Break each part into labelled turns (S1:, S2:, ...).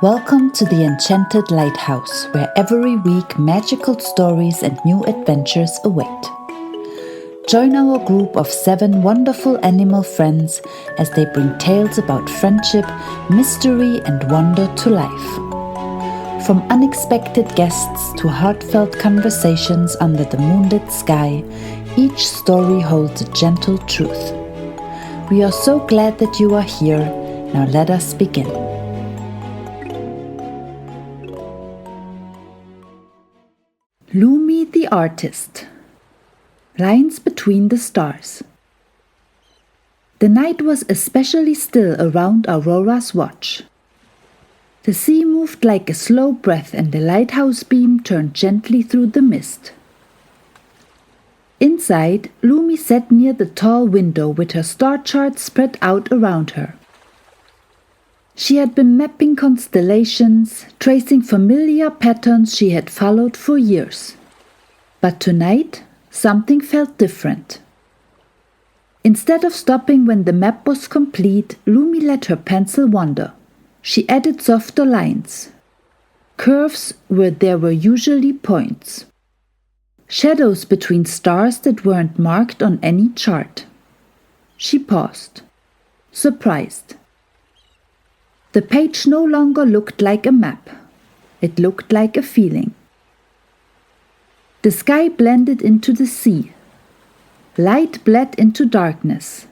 S1: Welcome to the Enchanted Lighthouse, where every week magical stories and new adventures await. Join our group of 7 wonderful animal friends as they bring tales about friendship, mystery, and wonder to life. From unexpected guests to heartfelt conversations under the moonlit sky, each story holds a gentle truth. We are so glad that you are here. Now let us begin. Lumi the artist. Lines between the stars. The night was especially still around Aurora's watch. The sea moved like a slow breath and the lighthouse beam turned gently through the mist. Inside, Lumi sat near the tall window with her star chart spread out around her. She had been mapping constellations, tracing familiar patterns she had followed for years. But tonight, something felt different. Instead of stopping when the map was complete, Lumi let her pencil wander. She added softer lines, curves where there were usually points, shadows between stars that weren't marked on any chart. She paused, surprised. The page no longer looked like a map. It looked like a feeling. The sky blended into the sea. Light bled into darkness.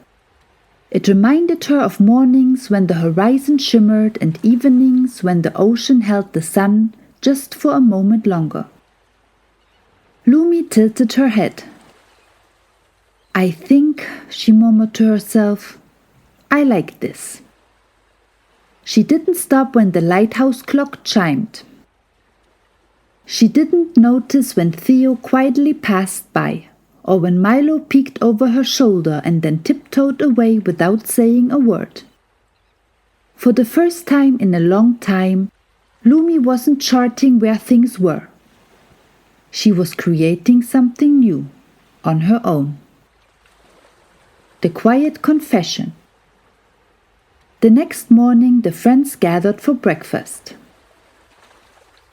S1: It reminded her of mornings when the horizon shimmered and evenings when the ocean held the sun just for a moment longer. Lumi tilted her head. "I think," she murmured to herself, "I like this." She didn't stop when the lighthouse clock chimed. She didn't notice when Theo quietly passed by, or when Milo peeked over her shoulder and then tiptoed away without saying a word. For the first time in a long time, Lumi wasn't charting where things were. She was creating something new, on her own. The quiet confession. The next morning, the friends gathered for breakfast.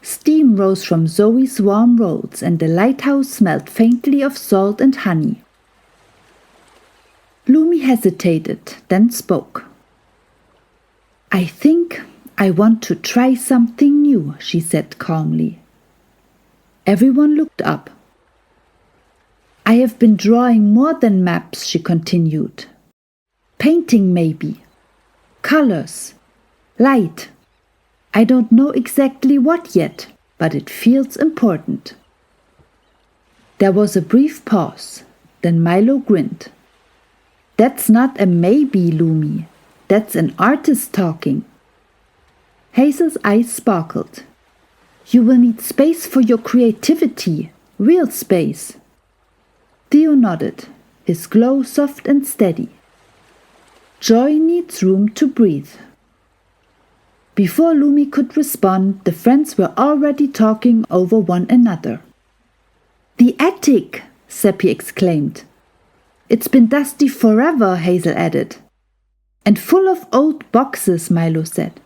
S1: Steam rose from Zoe's warm rolls and the lighthouse smelled faintly of salt and honey. Lumi hesitated, then spoke. "I think I want to try something new," she said calmly. Everyone looked up. "I have been drawing more than maps," she continued. "Painting maybe. Colors, light. I don't know exactly what yet, but it feels important." There was a brief pause, then Milo grinned. "That's not a maybe, Lumi. That's an artist talking." Hazel's eyes sparkled. "You will need space for your creativity, real space." Theo nodded, his glow soft and steady. Joy needs room to breathe. Before Lumi could respond, the friends were already talking over one another. "The attic!" Seppi exclaimed. "It's been dusty forever," Hazel added. "And full of old boxes," Milo said.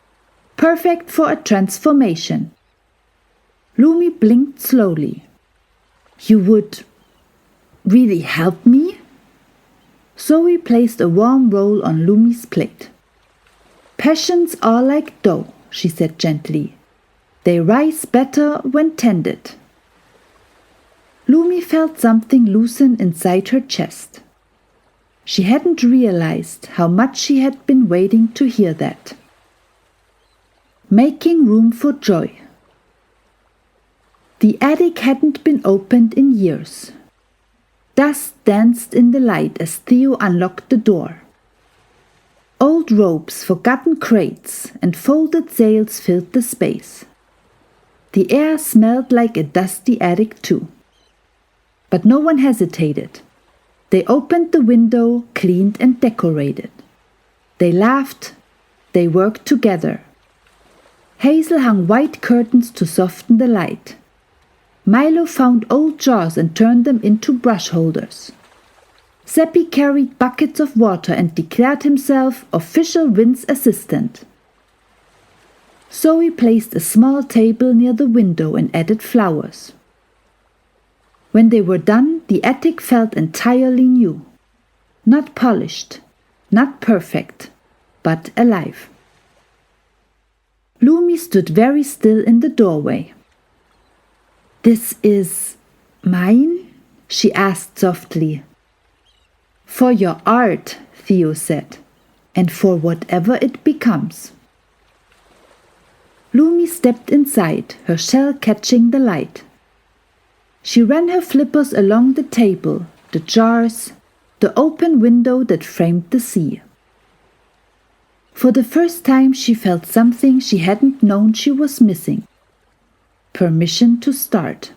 S1: "Perfect for a transformation." Lumi blinked slowly. "You would really help me?" Zoe placed a warm roll on Lumi's plate. "Passions are like dough," she said gently. "They rise better when tended." Lumi felt something loosen inside her chest. She hadn't realized how much she had been waiting to hear that. Making room for joy. The attic hadn't been opened in years. Dust danced in the light as Theo unlocked the door. Old ropes, forgotten crates, and folded sails filled the space. The air smelled like a dusty attic too. But no one hesitated. They opened the window, cleaned and decorated. They laughed. They worked together. Hazel hung white curtains to soften the light. Milo found old jars and turned them into brush holders. Seppi carried buckets of water and declared himself official Vin's assistant. Zoe placed a small table near the window and added flowers. When they were done, the attic felt entirely new. Not polished, not perfect, but alive. Lumi stood very still in the doorway. "This is mine?" she asked softly. "For your art," Theo said, "and for whatever it becomes." Lumi stepped inside, her shell catching the light. She ran her flippers along the table, the jars, the open window that framed the sea. For the first time she felt something she hadn't known she was missing. Permission to start.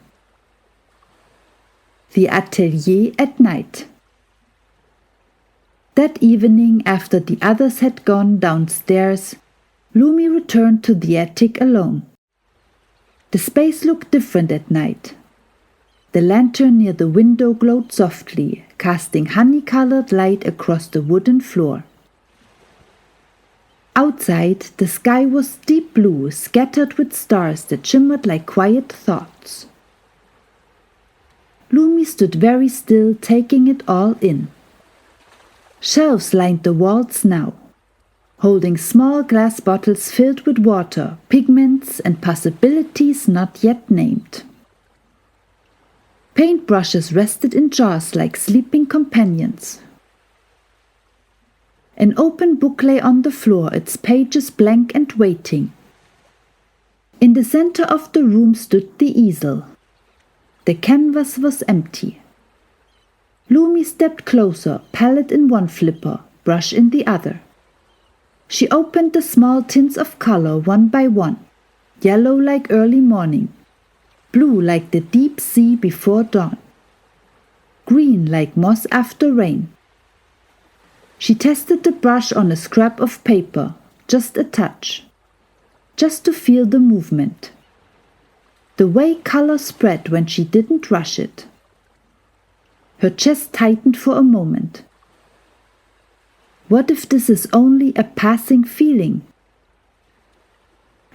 S1: The atelier at night. That evening, after the others had gone downstairs, Lumi returned to the attic alone. The space looked different at night. The lantern near the window glowed softly, casting honey-colored light across the wooden floor. Outside, the sky was deep blue, scattered with stars that shimmered like quiet thoughts. Lumi stood very still, taking it all in. Shelves lined the walls now, holding small glass bottles filled with water, pigments, and possibilities not yet named. Paintbrushes rested in jars like sleeping companions. An open book lay on the floor, its pages blank and waiting. In the center of the room stood the easel. The canvas was empty. Lumi stepped closer, palette in one flipper, brush in the other. She opened the small tints of color one by one, yellow like early morning, blue like the deep sea before dawn, green like moss after rain. She tested the brush on a scrap of paper, just a touch, just to feel the movement, the way color spread when she didn't rush it. Her chest tightened for a moment. What if this is only a passing feeling?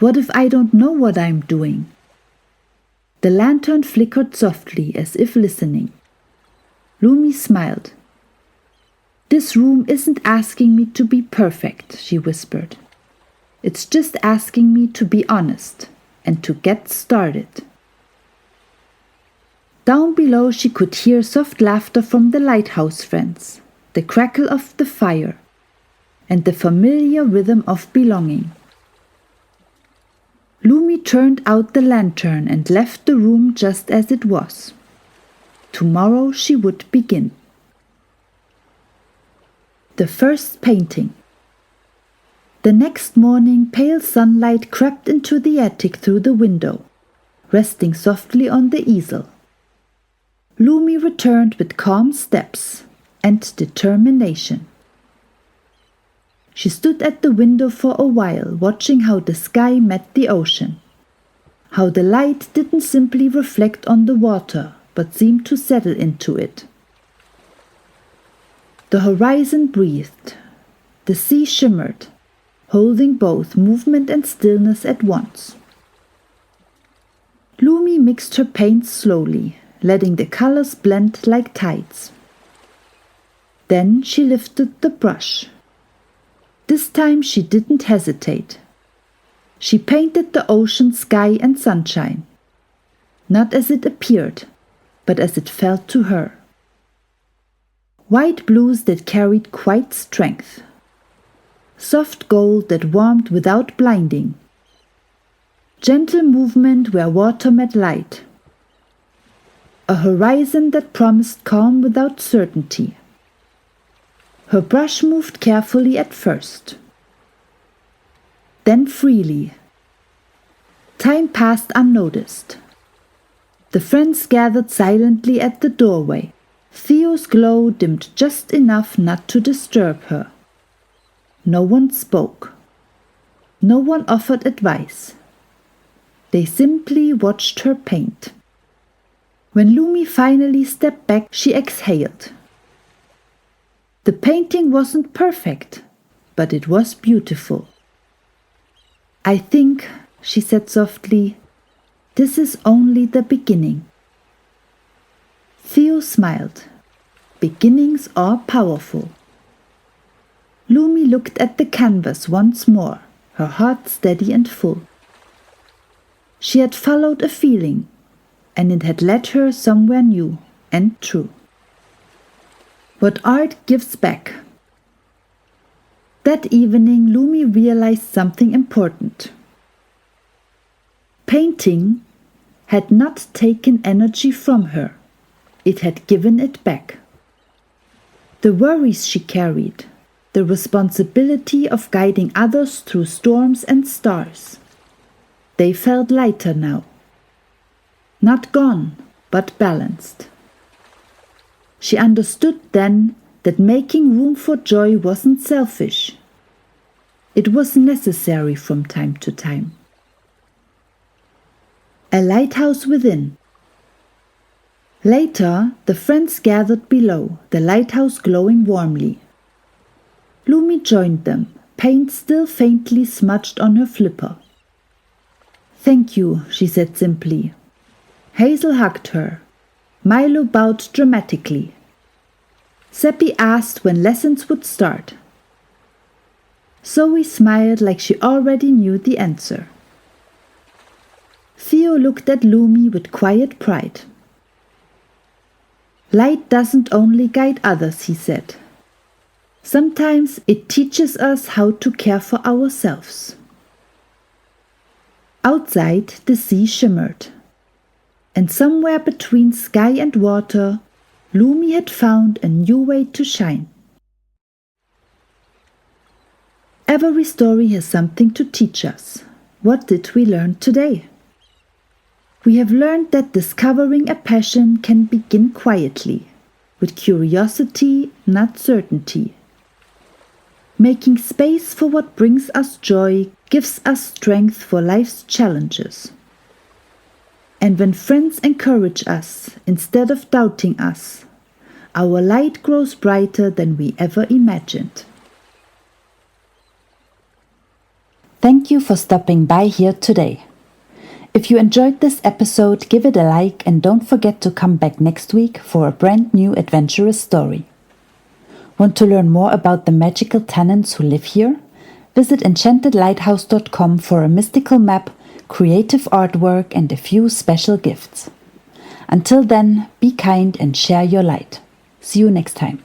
S1: What if I don't know what I'm doing? The lantern flickered softly as if listening. Lumi smiled. "This room isn't asking me to be perfect," she whispered. "It's just asking me to be honest and to get started." Down below she could hear soft laughter from the lighthouse friends, the crackle of the fire, and the familiar rhythm of belonging. Lumi turned out the lantern and left the room just as it was. Tomorrow she would begin. The first painting. The next morning, pale sunlight crept into the attic through the window, resting softly on the easel. Lumi returned with calm steps and determination. She stood at the window for a while, watching how the sky met the ocean, how the light didn't simply reflect on the water, but seemed to settle into it. The horizon breathed. The sea shimmered, holding both movement and stillness at once. Lumi mixed her paints slowly, letting the colors blend like tides. Then she lifted the brush. This time she didn't hesitate. She painted the ocean, sky, and sunshine, not as it appeared, but as it felt to her. White blues that carried quiet strength. Soft gold that warmed without blinding. Gentle movement where water met light. A horizon that promised calm without certainty. Her brush moved carefully at first, then freely. Time passed unnoticed. The friends gathered silently at the doorway. Theo's glow dimmed just enough not to disturb her. No one spoke. No one offered advice. They simply watched her paint. When Lumi finally stepped back, she exhaled. The painting wasn't perfect, but it was beautiful. "I think," she said softly, "this is only the beginning." Theo smiled. Beginnings are powerful. Lumi looked at the canvas once more, her heart steady and full. She had followed a feeling, and it had led her somewhere new and true. What art gives back. That evening, Lumi realized something important. Painting had not taken energy from her. It had given it back. The worries she carried, the responsibility of guiding others through storms and stars, they felt lighter now. Not gone, but balanced. She understood then that making room for joy wasn't selfish. It was necessary from time to time. A lighthouse within. Later, the friends gathered below, the lighthouse glowing warmly. Lumi joined them, paint still faintly smudged on her flipper. "Thank you," she said simply. Hazel hugged her. Milo bowed dramatically. Seppi asked when lessons would start. Zoe smiled like she already knew the answer. Theo looked at Lumi with quiet pride. "Light doesn't only guide others," he said. "Sometimes it teaches us how to care for ourselves." Outside, the sea shimmered. And somewhere between sky and water, Lumi had found a new way to shine. Every story has something to teach us. What did we learn today? We have learned that discovering a passion can begin quietly, with curiosity, not certainty. Making space for what brings us joy gives us strength for life's challenges. And when friends encourage us instead of doubting us, our light grows brighter than we ever imagined. Thank you for stopping by here today. If you enjoyed this episode, give it a like and don't forget to come back next week for a brand new adventurous story. Want to learn more about the magical tenants who live here? Visit enchantedlighthouse.com for a mystical map, creative artwork and a few special gifts. Until then, be kind and share your light. See you next time.